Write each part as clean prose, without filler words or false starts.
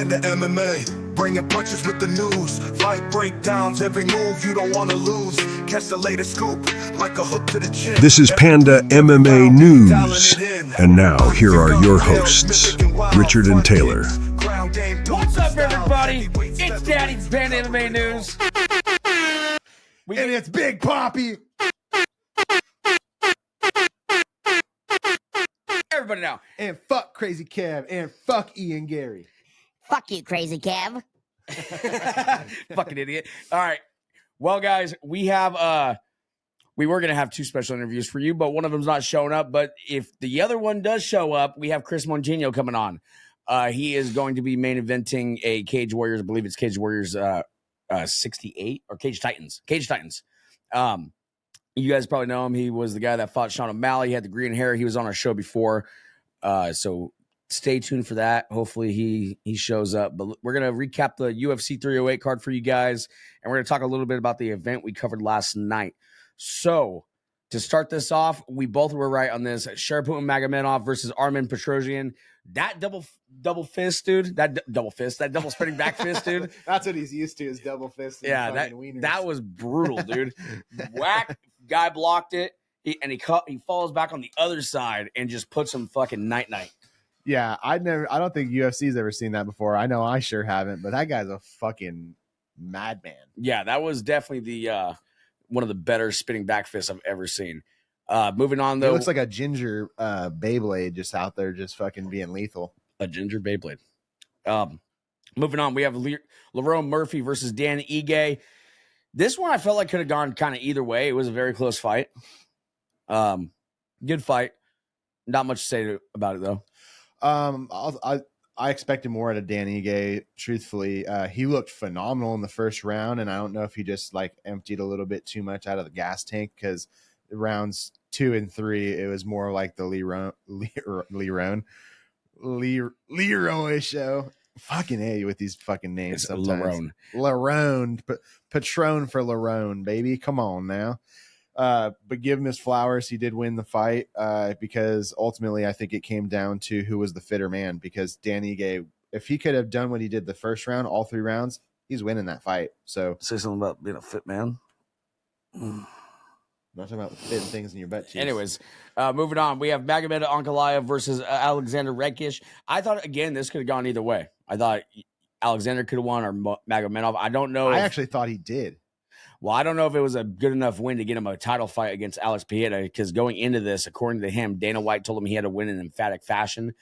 Panda MMA, bringing punches with the news. Fight breakdowns, every move you don't want to lose. Catch the latest scoop, like a hook to the chin. This is Panda MMA News. And now, here are your hosts, Richard and Taylor. What's up, everybody? It's Daddy's Panda MMA News. And it's Big Poppy. Everybody now. And fuck Crazy Kev. And fuck Ian Gary. Fuck you, Crazy Kev. Fucking idiot. All right. Well, guys, we have we were gonna have two special interviews for you, but one of them's not showing up. But if the other one does show up, we have Kris Moutinho coming on. He is going to be main eventing a Cage Warriors, I believe it's Cage Warriors 68 or Cage Titans. Cage Titans. You guys probably know him. He was the guy that fought Sean O'Malley. He had the green hair. He was on our show before. So stay tuned for that. Hopefully he shows up. But we're going to recap the UFC 308 card for you guys. And we're going to talk a little bit about the event we covered last night. So to start this off, we both were right on this. Shara Magomedov versus Armen Petrosyan. That double fist, dude. That double spinning back fist, dude. That's what he's used to, is double fist. Yeah, that was brutal, dude. Whack, guy blocked it, he falls back on the other side and just puts him fucking night. Yeah, I don't think UFC's ever seen that before. I know I sure haven't, but that guy's a fucking madman. Yeah, that was definitely the one of the better spinning back fists I've ever seen. Moving on, though. It looks like a ginger Beyblade just out there just fucking being lethal. A ginger Beyblade. Moving on, we have Lerone Murphy versus Dan Ige. This one I felt like could have gone kind of either way. It was a very close fight. Good fight. Not much to say about it, though. I expected more out of Dan Ige, truthfully. He looked phenomenal in the first round, and I don't know if he just like emptied a little bit too much out of the gas tank, because rounds 2 and 3, it was more like the Lerone show. Fucking A with these fucking names. Sometimes. Lerone. Patron for Lerone, baby. Come on now. But give him his flowers. He did win the fight because ultimately I think it came down to who was the fitter man, because Dan Ige, if he could have done what he did the first round, all 3 rounds, he's winning that fight. So say something about being a fit man. Not talking about fitting things in your butt cheeks. Anyways, moving on. We have Magomed Ankalaev versus Aleksandar Rakic. I thought, again, this could have gone either way. I thought Alexander could have won or Magomedov. I don't know. I actually thought he did. Well, I don't know if it was a good enough win to get him a title fight against Alex Pereira, because going into this, according to him, Dana White told him he had to win in emphatic fashion,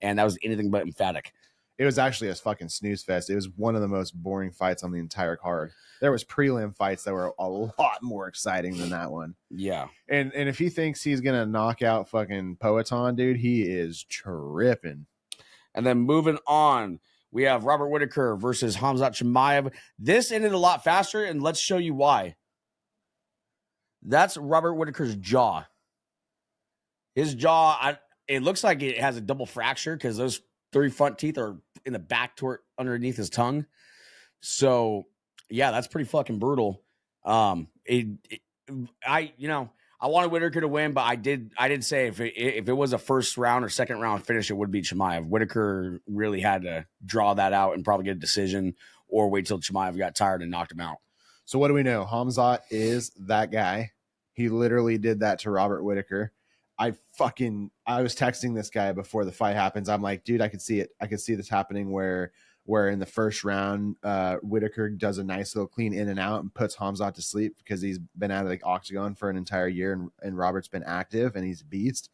and that was anything but emphatic. It was actually a fucking snooze fest. It was one of the most boring fights on the entire card. There was prelim fights that were a lot more exciting than that one. Yeah. And if he thinks he's going to knock out fucking Poetan, dude, he is tripping. And then moving on, we have Robert Whittaker versus Khamzat Chimaev. This ended a lot faster, and let's show you why. That's Robert Whittaker's jaw. His jaw, it looks like it has a double fracture because those 3 front teeth are in the back underneath his tongue. So, yeah, that's pretty fucking brutal. I wanted Whittaker to win, but I did say if it was a first round or second round finish, it would be Chimaev. Whittaker really had to draw that out and probably get a decision, or wait till Chimaev got tired and knocked him out. So what do we know? Khamzat is that guy. He literally did that to Robert Whittaker. I was texting this guy before the fight happens. I'm like, dude, I could see it. I could see this happening where in the first round, Whittaker does a nice little clean in and out and puts Khamzat to sleep, because he's been out of the octagon for an entire year, and Robert's been active and he's a beast.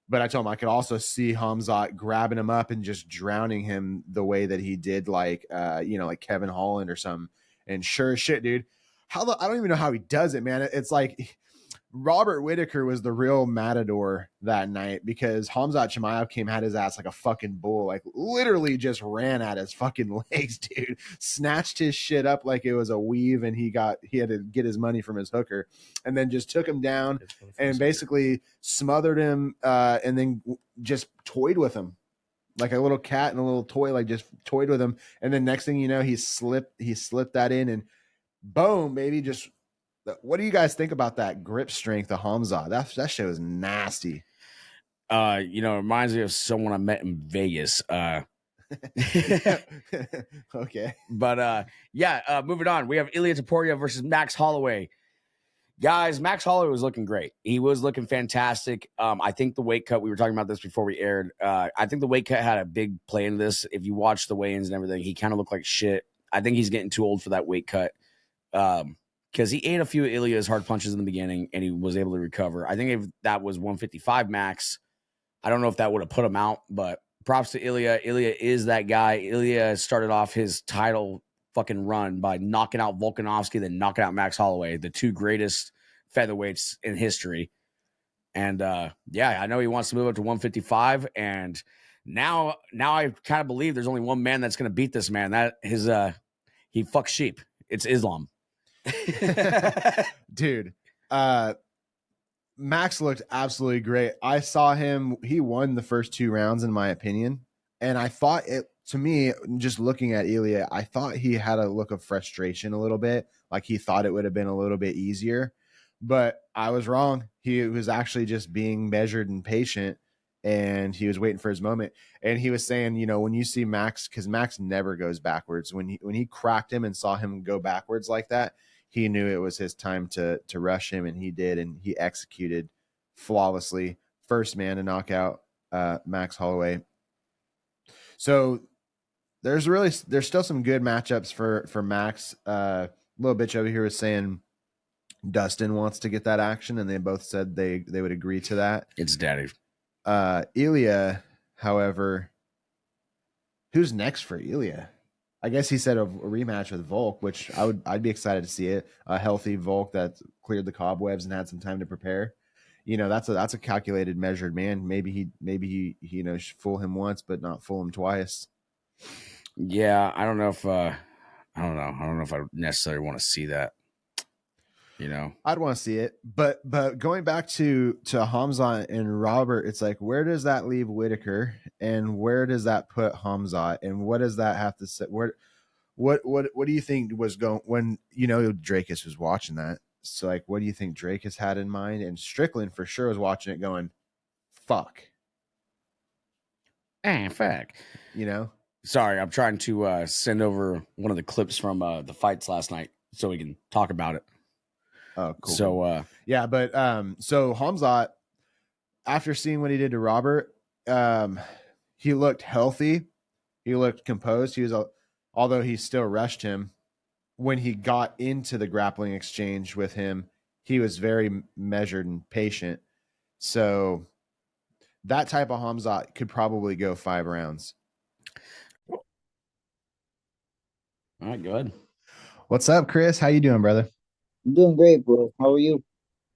But I told him I could also see Khamzat grabbing him up and just drowning him the way that he did, like Kevin Holland or something. And sure as shit, dude, I don't even know how he does it, man. It's like Robert Whittaker was the real matador that night, because Khamzat Chimaev had his ass like a fucking bull, like literally just ran at his fucking legs, dude. Snatched his shit up like it was a weave, and he had to get his money from his hooker, and then just took him down and basically smothered him, and then just toyed with him like a little cat and a little toy, like just toyed with him. And then next thing you know, he slipped that in, and boom, baby, just. What do you guys think about that grip strength of Khamzat? That shit was nasty. It reminds me of someone I met in Vegas. Okay. But moving on. We have Ilia Topuria versus Max Holloway. Guys, Max Holloway was looking great. He was looking fantastic. I think the weight cut, we were talking about this before we aired. I think the weight cut had a big play in this. If you watch the weigh-ins and everything, he kind of looked like shit. I think he's getting too old for that weight cut. Because he ate a few of Ilia's hard punches in the beginning and he was able to recover. I think if that was 155 max, I don't know if that would have put him out, but props to Illia. Illia is that guy. Illia started off his title fucking run by knocking out Volkanovski, then knocking out Max Holloway, the two greatest featherweights in history. And I know he wants to move up to 155. And now I kind of believe there's only one man that's going to beat this man. That is he fucks sheep. It's Islam. Dude, Max looked absolutely great. I saw him, he won the first 2 rounds in my opinion, and I thought to me, just looking at Ilya, I thought he had a look of frustration a little bit, like he thought it would have been a little bit easier, but I was wrong. He was actually just being measured and patient, and he was waiting for his moment. And he was saying, when you see Max, because Max never goes backwards, when he cracked him and saw him go backwards like that, he knew it was his time to rush him, and he did, and he executed flawlessly. First man to knock out Max Holloway. So there's still some good matchups for Max. Little bitch over here was saying Dustin wants to get that action, and they both said they would agree to that. It's daddy. Ilya, however, who's next for Ilya? I guess he said a rematch with Volk, which I'd be excited to see it. A healthy Volk that cleared the cobwebs and had some time to prepare. That's a calculated, measured man. Maybe he fool him once, but not fool him twice. Yeah, I don't know if I necessarily want to see that. I'd want to see it, but going back to Khamzat and Robert, it's like, where does that leave Whittaker, and where does that put Khamzat, and what does that have to say? What do you think was going when Drakus was watching that? So like, what do you think Drakus had in mind? And Strickland for sure was watching it, going, "Fuck." Fuck. Sorry, I'm trying to send over one of the clips from the fights last night so we can talk about it. Oh, cool. So, so Khamzat, after seeing what he did to Robert, he looked healthy. He looked composed. Although he still rushed him, when he got into the grappling exchange with him, he was very measured and patient. So that type of Khamzat could probably go 5 rounds. All right, good. What's up, Kris? How you doing, brother? I'm doing great, bro. How are you?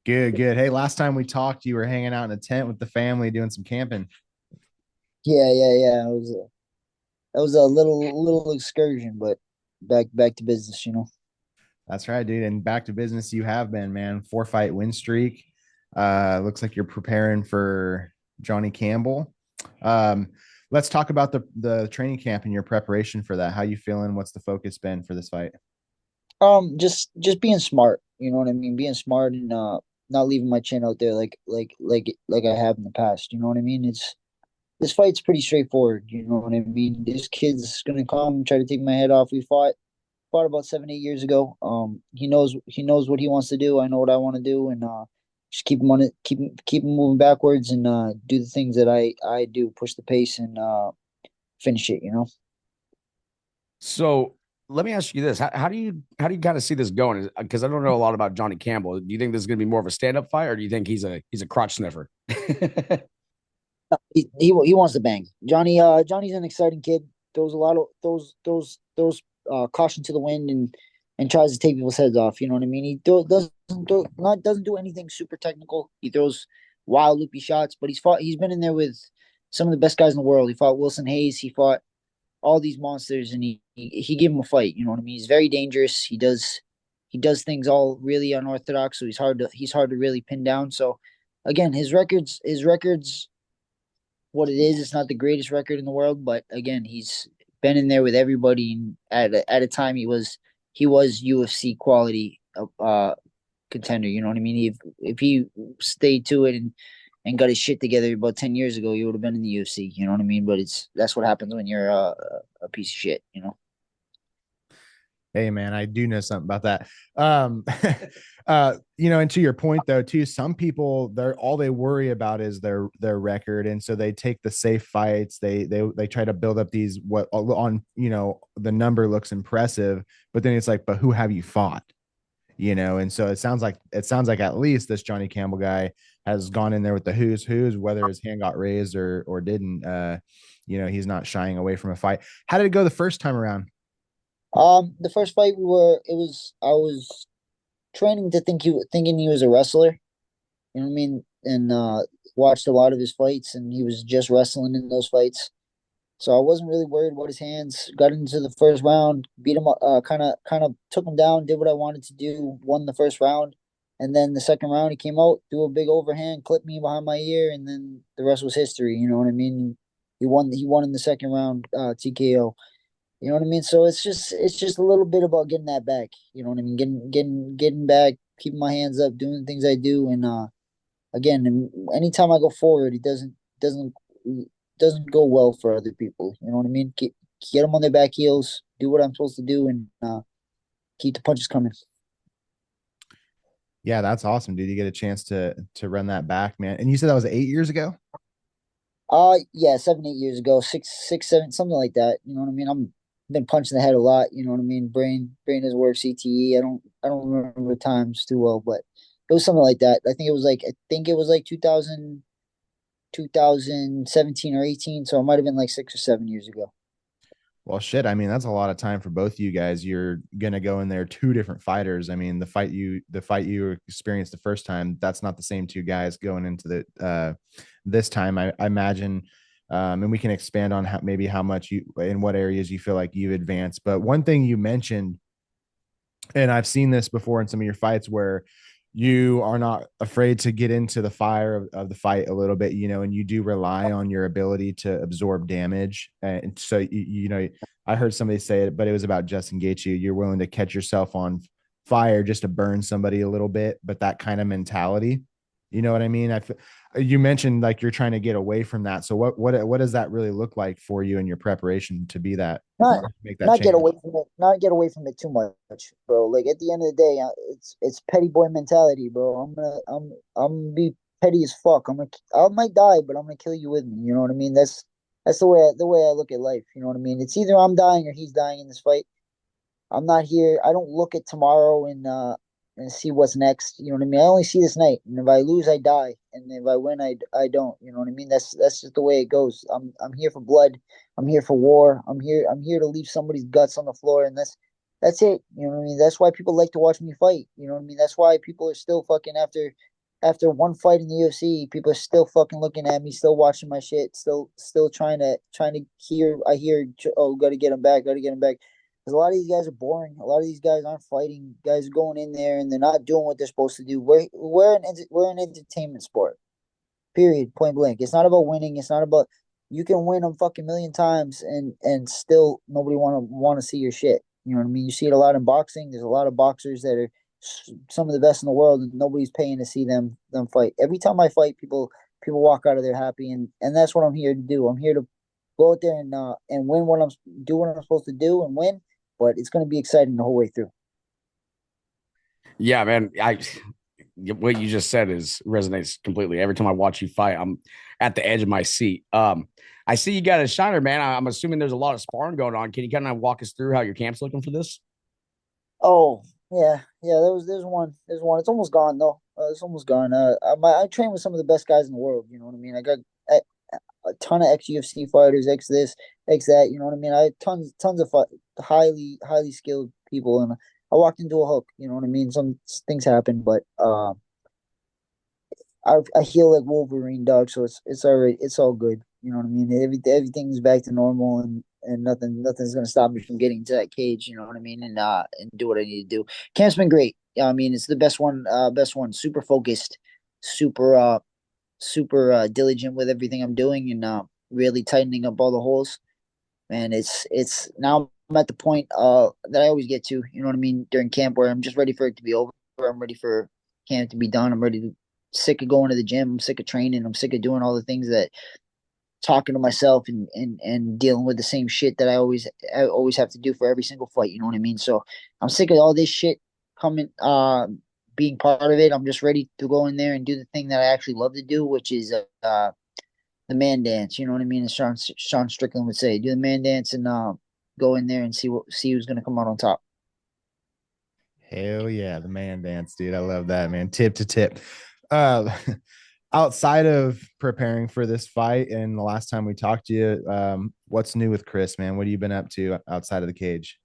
Good. Hey, last time we talked, you were hanging out in a tent with the family doing some camping. Yeah. It was a little excursion, but back to business, That's right, dude. And back to business you have been, man. 4-fight win streak. Looks like you're preparing for Johnny Campbell. Let's talk about the training camp and your preparation for that. How you feeling? What's the focus been for this fight? Just being smart, you know what I mean? Being smart and not leaving my chin out there like I have in the past, you know what I mean? This fight's pretty straightforward, you know what I mean? This kid's gonna come and try to take my head off. We fought about 7-8 years ago. He knows what he wants to do. I know what I want to do, and just keep him on it, keep him moving backwards, and do the things that I do, push the pace and finish it, So let me ask you this: How do you kind of see this going? Because I don't know a lot about Johnny Campbell. Do you think this is going to be more of a stand-up fight, or do you think he's a crotch sniffer? He wants to bang. Johnny's an exciting kid. Throws a lot of those caution to the wind and tries to take people's heads off. You know what I mean? He doesn't do anything super technical. He throws wild loopy shots, but he's been in there with some of the best guys in the world. He fought Wilson Hayes. He fought all these monsters, and he gave him a fight. You know what I mean? He's very dangerous. He does things all really unorthodox, so he's hard to really pin down. So again, his records, what it is, it's not the greatest record in the world, but again, he's been in there with everybody. And at a time, he was UFC quality contender. You know what I mean? If he stayed to it and and got his shit together about 10 years ago, he would have been in the UFC. You know what I mean? But that's what happens when you're a piece of shit. You know. Hey man, I do know something about that. And to your point though, too, some people they're all they worry about is their record, and so they take the safe fights. They try to build up these what on the number looks impressive, but then it's like, but who have you fought? And so it sounds like at least this Johnny Campbell guy has gone in there with the who's, whether his hand got raised or didn't. He's not shying away from a fight. How did it go the first time around? The first fight I was training to thinking he was a wrestler. You know what I mean? And watched a lot of his fights, and he was just wrestling in those fights. So I wasn't really worried about his hands. Got into the first round, beat him, kind of took him down, did what I wanted to do, won the first round, and then the second round he came out, threw a big overhand, clipped me behind my ear, and then the rest was history. You know what I mean? He won. He won in the second round, TKO. You know what I mean? So it's just a little bit about getting that back. You know what I mean? Getting back, keeping my hands up, doing the things I do, and again, anytime I go forward, it doesn't go well for other people. You know what I mean? Get them on their back heels, do what I'm supposed to do, and keep the punches coming. Yeah, that's awesome, dude. You get a chance to run that back, man. And you said that was 8 years ago? Yeah, 7, 8 years ago, six, seven, something like that. You know what I mean? I'm been punched in the head a lot. You know what I mean? Brain has worked. CTE. I don't remember the times too well, but it was something like that. I think it was like 2017 or 18. So it might have been like 6 or 7 years ago. Well, shit. I mean, that's a lot of time for both of you guys. You're gonna go in there two different fighters. I mean, the fight you experienced the first time, that's not the same two guys going into the this time. I imagine, and we can expand on how much you in what areas you feel like you've advanced. But one thing you mentioned, and I've seen this before in some of your fights, where you are not afraid to get into the fire of the fight a little bit, and you do rely on your ability to absorb damage. And so, I heard somebody say it, but it was about Justin Gaethje. You're willing to catch yourself on fire just to burn somebody a little bit, but that kind of mentality, you know what I mean? You mentioned like you're trying to get away from that. So what does that really look like for you in your preparation to be that, Not make that not change? get away from it. Not get away from it too much, bro. Like at the end of the day, it's petty boy mentality, bro. I'm gonna be petty as fuck. I might die, but I'm gonna kill you with me. You know what I mean? That's the way I look at life. You know what I mean? It's either I'm dying or he's dying in this fight. I'm not here. I don't look at tomorrow and see what's next. You know what I mean? I only see this night, and if I lose, I die, and if I win, I don't. You know what I mean? That's just the way it goes. I'm here for blood. I'm here for war. I'm here to leave somebody's guts on the floor, and that's it. You know what I mean? That's why people like to watch me fight. You know what I mean? That's why people are still fucking after one fight in the UFC, people are still fucking looking at me, still watching my shit, still trying to hear. I hear, oh, gotta get him back, gotta get him back. Because a lot of these guys are boring. A lot of these guys aren't fighting. Guys are going in there and they're not doing what they're supposed to do. We're an entertainment sport. Period. Point blank. It's not about winning. It's not about you can win a fucking million times and still nobody want to see your shit. You know what I mean? You see it a lot in boxing. There's a lot of boxers that are some of the best in the world, and nobody's paying to see them fight. Every time I fight, people walk out of there happy, and that's what I'm here to do. I'm here to go out there and win what I'm supposed to do and win. But it's going to be exciting the whole way through. Yeah, man. What you just said resonates completely. Every time I watch you fight, I'm at the edge of my seat. I see you got a shiner, man. I'm assuming there's a lot of sparring going on. Can you kind of walk us through how your camp's looking for this? Oh yeah. There's one. It's almost gone though. It's almost gone. I train with some of the best guys in the world. You know what I mean? I got a ton of ex UFC fighters, ex this, ex that. You know what I mean? I had tons of highly skilled people, and I walked into a hook. You know what I mean? Some things happen, but I heal like Wolverine, dog. So it's all right. It's all good. You know what I mean? Everything's back to normal, and nothing's gonna stop me from getting to that cage. You know what I mean? And do what I need to do. Camp's been great. I mean, it's the best one. Best one. Super focused. Super diligent with everything I'm doing, and really tightening up all the holes. And it's now I'm at the point that I always get to. You know what I mean? During camp, where I'm just ready for it to be over. I'm ready for camp to be done. I'm ready sick of going to the gym. I'm sick of training. I'm sick of doing all the things that talking to myself and dealing with the same shit that I always have to do for every single fight. You know what I mean? So I'm sick of all this shit coming, being part of it. I'm just ready to go in there and do the thing that I actually love to do, which is the man dance. You know what I mean? As Sean Strickland would say, do the man dance and go in there and see who's gonna come out on top. Hell yeah, the man dance, dude. I love that, man. Tip to tip. Uh, outside of preparing for this fight and the last time we talked to you, what's new with Kris, man? What have you been up to outside of the cage?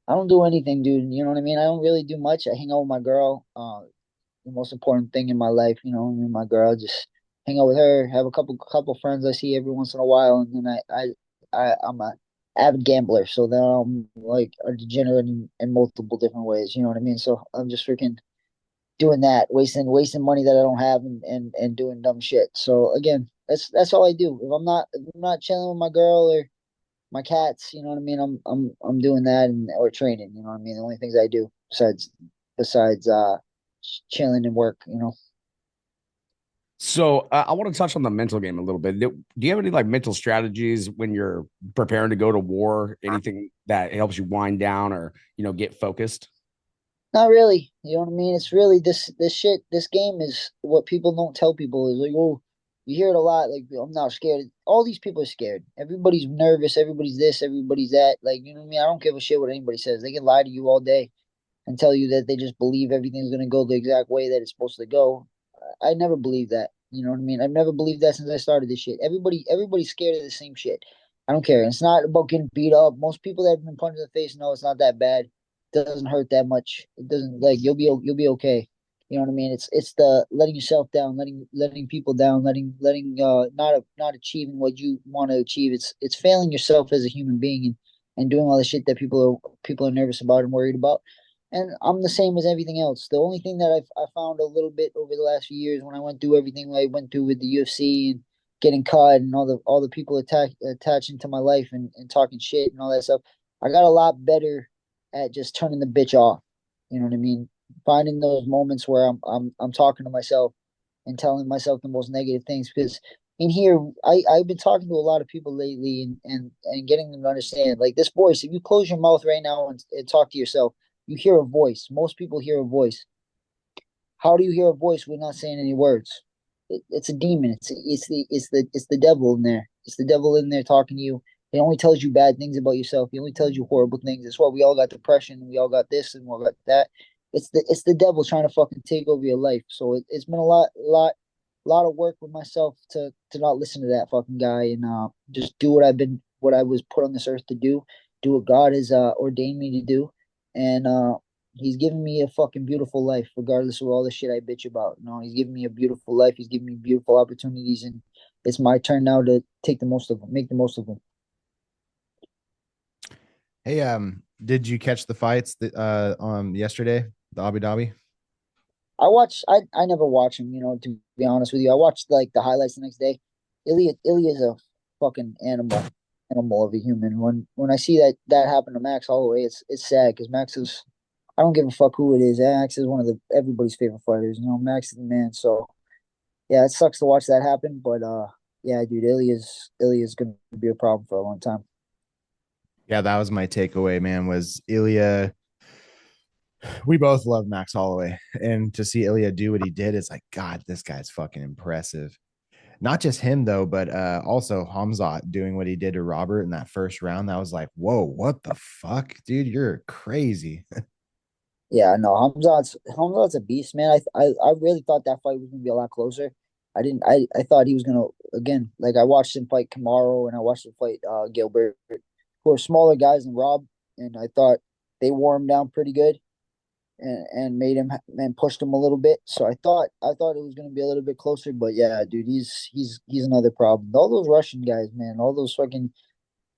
I don't do anything, dude. You know what I mean? I don't really do much. I hang out with my girl. The most important thing in my life, you know, me and my girl, just hang out with her, have a couple friends I see every once in a while, and then I'm a avid gambler, so then I'm like a degenerate in multiple different ways. You know what I mean? So I'm just freaking doing that, wasting money that I don't have, and doing dumb shit. So again, that's all I do. If I'm not chilling with my girl or my cats, you know what I mean? I'm doing that and or training. You know what I mean? The only things I do besides chilling and work. You know. So I want to touch on the mental game a little bit. Do you have any like mental strategies when you're preparing to go to war? Anything that helps you wind down or get focused? Not really. You know what I mean? It's really this shit. This game is what people don't tell people is like, oh, you hear it a lot. Like, I'm not scared. All these people are scared. Everybody's nervous. Everybody's this. Everybody's that. Like, you know what I mean? I don't give a shit what anybody says. They can lie to you all day and tell you that they just believe everything's gonna go the exact way that it's supposed to go. I never believed that. You know what I mean? I've never believed that since I started this shit. Everybody's scared of the same shit. I don't care. It's not about getting beat up. Most people that have been punched in the face know it's not that bad. It doesn't hurt that much. It doesn't like you'll be okay. You know what I mean? It's the letting yourself down, letting people down, not achieving what you want to achieve. It's failing yourself as a human being and doing all the shit that people are nervous about and worried about. And I'm the same as everything else. The only thing that I found a little bit over the last few years when I went through everything I went through with the UFC and getting cut and all the people attaching to my life and talking shit and all that stuff, I got a lot better at just turning the bitch off. You know what I mean? Finding those moments where I'm talking to myself and telling myself the most negative things because in here I've been talking to a lot of people lately and getting them to understand like this voice. If you close your mouth right now and talk to yourself, you hear a voice. Most people hear a voice. How do you hear a voice with not saying any words? It's a demon. It's the devil in there. It's the devil in there talking to you. He only tells you bad things about yourself. He only tells you horrible things. That's why we all got depression. We all got this and we all got that. It's the devil trying to fucking take over your life. So it's been a lot of work with myself to not listen to that fucking guy and just do what I was put on this earth to do what God has ordained me to do, and he's given me a fucking beautiful life, regardless of all the shit I bitch about. You know, he's given me a beautiful life. He's given me beautiful opportunities, and it's my turn now to take the most of them, make the most of them. Hey, did you catch the fights that yesterday, the Abu Dhabi? I never watch him. You know, to be honest with you, I watched like the highlights the next day. Ilya is a fucking animal of a human. When I see that happen to Max Holloway, it's sad because Max is. I don't give a fuck who it is. Max is one of the everybody's favorite fighters. You know, Max is the man. So yeah, it sucks to watch that happen. But yeah, dude, Ilya's gonna be a problem for a long time. Yeah, that was my takeaway, man. Was Ilya? We both love Max Holloway, and to see Ilya do what he did is like, God, this guy's fucking impressive. Not just him though, but also Khamzat doing what he did to Robert in that first round. That was like, whoa, what the fuck, dude? You're crazy. Yeah, no, Hamzat's a beast, man. I really thought that fight was gonna be a lot closer. I thought he was gonna again, like I watched him fight Kamaru and I watched him fight Gilbert, who are smaller guys than Rob, and I thought they wore him down pretty good and made him and pushed him a little bit. So I thought it was gonna be a little bit closer, but yeah, dude, he's another problem. All those Russian guys, man, all those fucking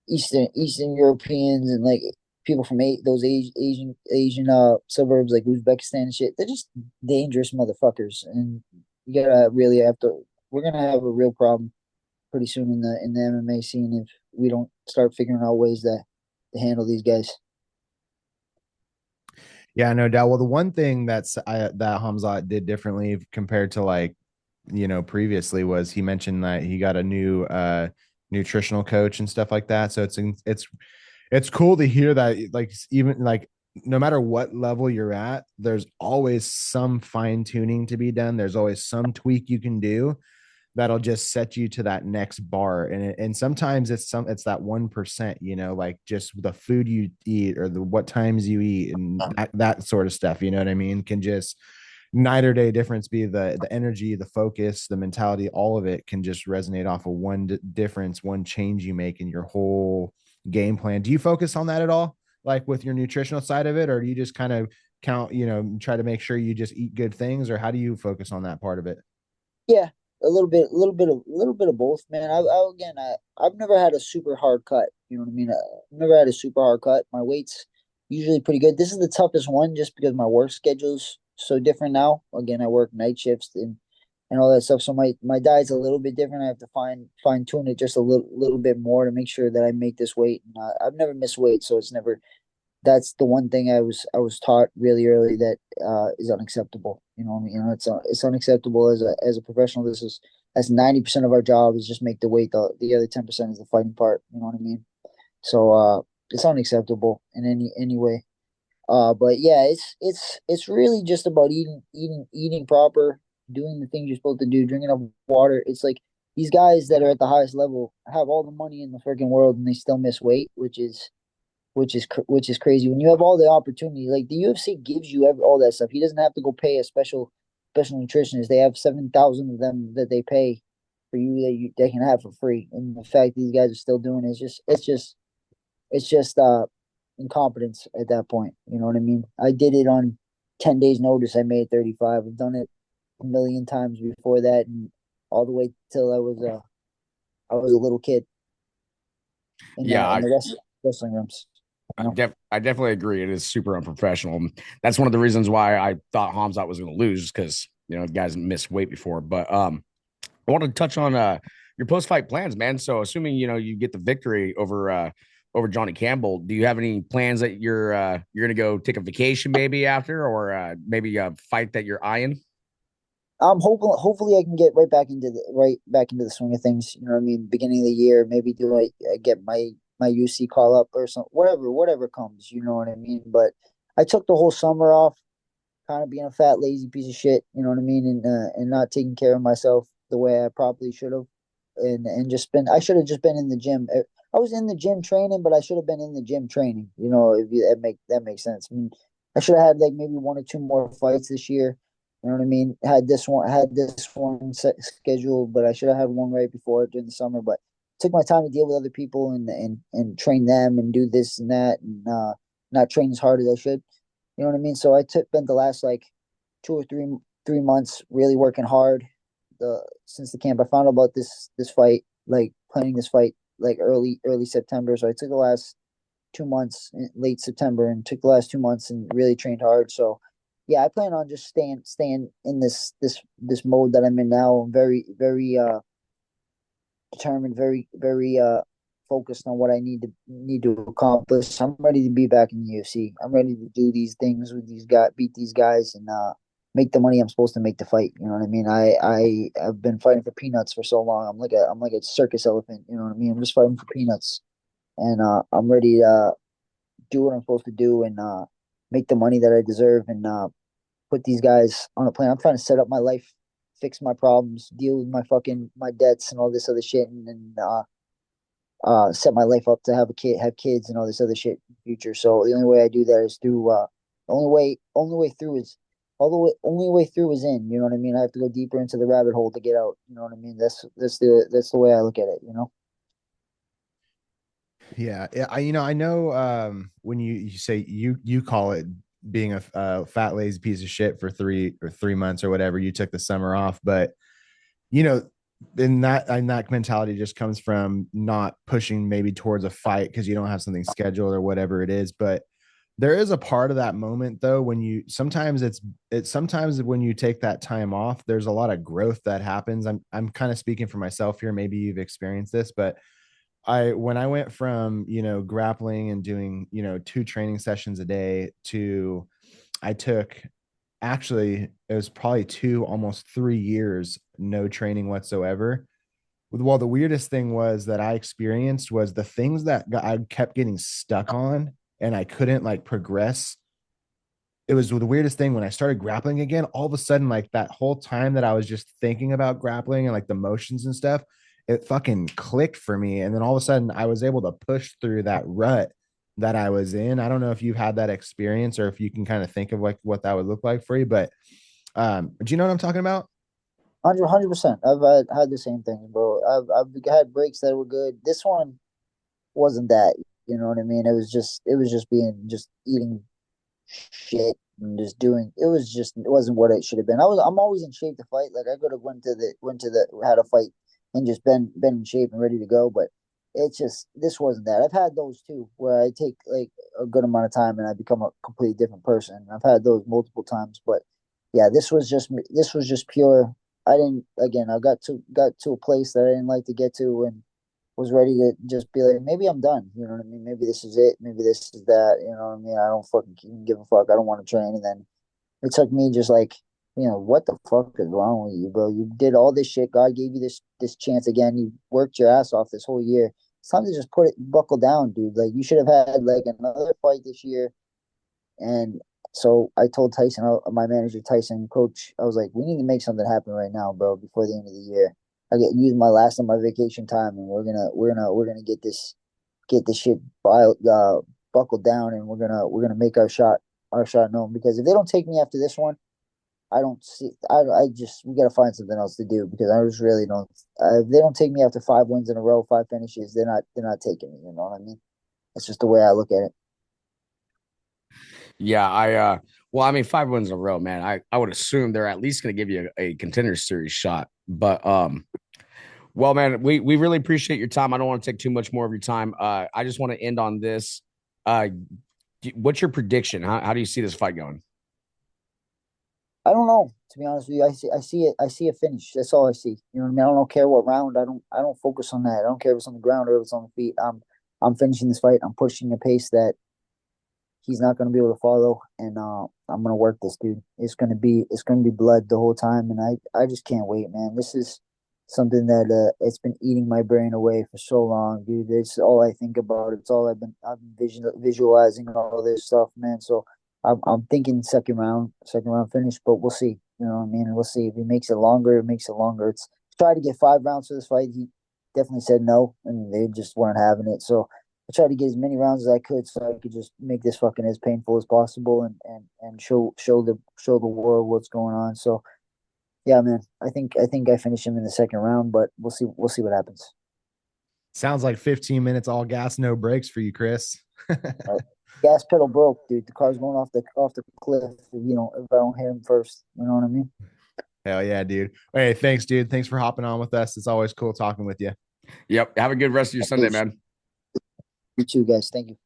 Eastern Europeans and like people from those Asian suburbs like Uzbekistan and shit. They're just dangerous motherfuckers, and you gotta really have to. We're gonna have a real problem pretty soon in the MMA scene if we don't start figuring out ways to handle these guys. Yeah, no doubt. Well, the one thing that Khamzat did differently compared to like, previously was he mentioned that he got a new nutritional coach and stuff like that. So it's cool to hear that, like, even like no matter what level you're at, there's always some fine tuning to be done. There's always some tweak you can do that'll just set you to that next bar. And sometimes it's that 1%, like just the food you eat or the what times you eat and that sort of stuff, you know what I mean, can just night or day difference. Be the energy, the focus, the mentality, all of it can just resonate off of one difference, one change you make in your whole game plan. Do you focus on that at all, like with your nutritional side of it, or do you just kind of count, try to make sure you just eat good things, or how do you focus on that part of it? Yeah, a little bit of both, man. I've never had a super hard cut. You know what I mean? I've never had a super hard cut. My weight's usually pretty good. This is the toughest one just because my work schedule's so different now. Again, I work night shifts and all that stuff. So my diet's a little bit different. I have to fine tune it just a little bit more to make sure that I make this weight. And I've never missed weight, so it's never that's the one thing I was taught really early that is unacceptable. You know what I mean? It's unacceptable as a professional. That's 90% of our job is just make the weight. The other 10% is the fighting part. You know what I mean? So it's unacceptable in any way. But yeah, it's really just about eating proper, doing the things you're supposed to do, drinking enough water. It's like these guys that are at the highest level have all the money in the freaking world and they still miss weight, which is crazy. When you have all the opportunity, like the UFC gives you all that stuff. He doesn't have to go pay a special nutritionist. They have 7,000 of them that they pay for you they can have for free. And the fact these guys are still doing it is just incompetence at that point. You know what I mean? I did it on 10 days notice. I made 35. I've done it a million times before that, and all the way till I was a little kid Yeah, in the wrestling rooms. I definitely agree. It is super unprofessional. That's one of the reasons why I thought Hamzat was going to lose because guys missed weight before. But I want to touch on your post fight plans, man. So assuming you get the victory over Johnny Campbell, do you have any plans that you're going to go take a vacation maybe after, or maybe a fight that you're eyeing? I'm hopefully I can get right back into the swing of things. You know what I mean? Beginning of the year, maybe do I get my UC call up or something, whatever comes. You know what I mean? But I took the whole summer off, kind of being a fat lazy piece of shit. You know what I mean? And not taking care of myself the way I probably should have, and just been. I should have just been in the gym. I was in the gym training, but I should have been in the gym training. If that makes sense. I mean, I should have had like maybe one or two more fights this year. You know what I mean? Had this one scheduled, but I should have had one right before during the summer. But took my time to deal with other people and train them and do this and that and not train as hard as I should. You know what I mean? So I spent the last like 2 or 3 months really working hard. Since the camp, I found out about this fight, like planning this fight like early September. So I took the last 2 months, late September, and took the last 2 months and really trained hard. So yeah, I plan on just staying in this mode that I'm in now. I'm very determined, very focused on what I need to accomplish. I'm ready to be back in the UFC. I'm ready to do these things with these guys, beat these guys, and make the money I'm supposed to make to fight. You know what I mean? I have been fighting for peanuts for so long. I'm like a circus elephant. You know what I mean? I'm just fighting for peanuts, and I'm ready to do what I'm supposed to do and make the money that I deserve and put these guys on a plan. I'm trying to set up my life, fix my problems, deal with my debts and all this other shit, and set my life up to have kids and all this other shit in the future. So the only way I do that is through only way through is only way through is in. You know what I mean? I have to go deeper into the rabbit hole to get out. You know what I mean? That's the way I look at it. Yeah, I know. When you say you call it being a fat lazy piece of shit for 3 months or whatever, you took the summer off, but you know, and that mentality just comes from not pushing maybe towards a fight because you don't have something scheduled or whatever it is. But there is a part of that moment though when you sometimes sometimes when you take that time off, there's a lot of growth that happens. I'm kind of speaking for myself here. Maybe you've experienced this, but when I went from, grappling and doing, 2 training sessions a day to I took actually it was probably 2 almost 3 years no training whatsoever. Well, the weirdest thing was that I experienced was the things that I kept getting stuck on and I couldn't like progress. It was the weirdest thing when I started grappling again. All of a sudden, like that whole time that I was just thinking about grappling and like the motions and stuff, it fucking clicked for me. And then all of a sudden, I was able to push through that rut that I was in. I don't know if you've had that experience or if you can kind of think of like what that would look like for you, but do you know what I'm talking about? 100%. I've had the same thing, bro. I've had breaks that were good. This one wasn't that. You know what I mean? It was just being just eating shit and just doing. It wasn't what it should have been. I'm always in shape to fight. Like I could have went to the had a fight and just been in shape and ready to go. But it's just this wasn't that. I've had those too where I take like a good amount of time and I become a completely different person. I've had those multiple times, but yeah, this was just pure. I didn't again. I got to a place that I didn't like to get to and was ready to just be like, maybe I'm done. You know what I mean? Maybe this is it. Maybe this is that. You know what I mean? I don't fucking give a fuck. I don't want to train. And then it took me just like, what the fuck is wrong with you, bro? You did all this shit. God gave you this chance again. You worked your ass off this whole year. It's time to just buckle down, dude. Like you should have had like another fight this year. And so I told Tyson, my manager, Tyson, coach, I was like, we need to make something happen right now, bro, before the end of the year. I get use my last of my vacation time, and we're gonna get this shit buckled down, and we're gonna make our shot known. Because if they don't take me after this one, I don't see. I just we gotta find something else to do because I just really don't. If they don't take me after 5 wins in a row, 5 finishes, they're not taking me. You know what I mean? That's just the way I look at it. Yeah, well, I mean, 5 wins in a row, man. I would assume they're at least going to give you a contender series shot. But well, man, we really appreciate your time. I don't want to take too much more of your time. I just want to end on this. What's your prediction? How do you see this fight going? I don't know. To be honest with you, I see a finish. That's all I see. You know what I mean? I don't care what round. I don't focus on that. I don't care if it's on the ground or if it's on the feet. I'm finishing this fight. I'm pushing a pace that he's not going to be able to follow, and I'm going to work this dude. It's going to be blood the whole time, and I just can't wait, man. This is something that it's been eating my brain away for so long, dude. It's all I think about. It's all I've been visualizing all this stuff, man. So I'm thinking second round finish, but we'll see. You know what I mean? And we'll see if he makes it longer. It makes it longer. It's tried to get 5 rounds for this fight. He definitely said no, and they just weren't having it. So I tried to get as many rounds as I could so I could just make this fucking as painful as possible and show the world what's going on. So yeah, man, I think I finish him in the second round, but we'll see what happens. Sounds like 15 minutes all gas, no brakes for you, Kris. Gas pedal broke, dude. The car's going off the cliff. If I don't hit him first, you know what I mean. Hell yeah, dude. Hey, thanks, dude. Thanks for hopping on with us. It's always cool talking with you. Yep. Have a good rest of your Sunday, man. You too, guys. Thank you.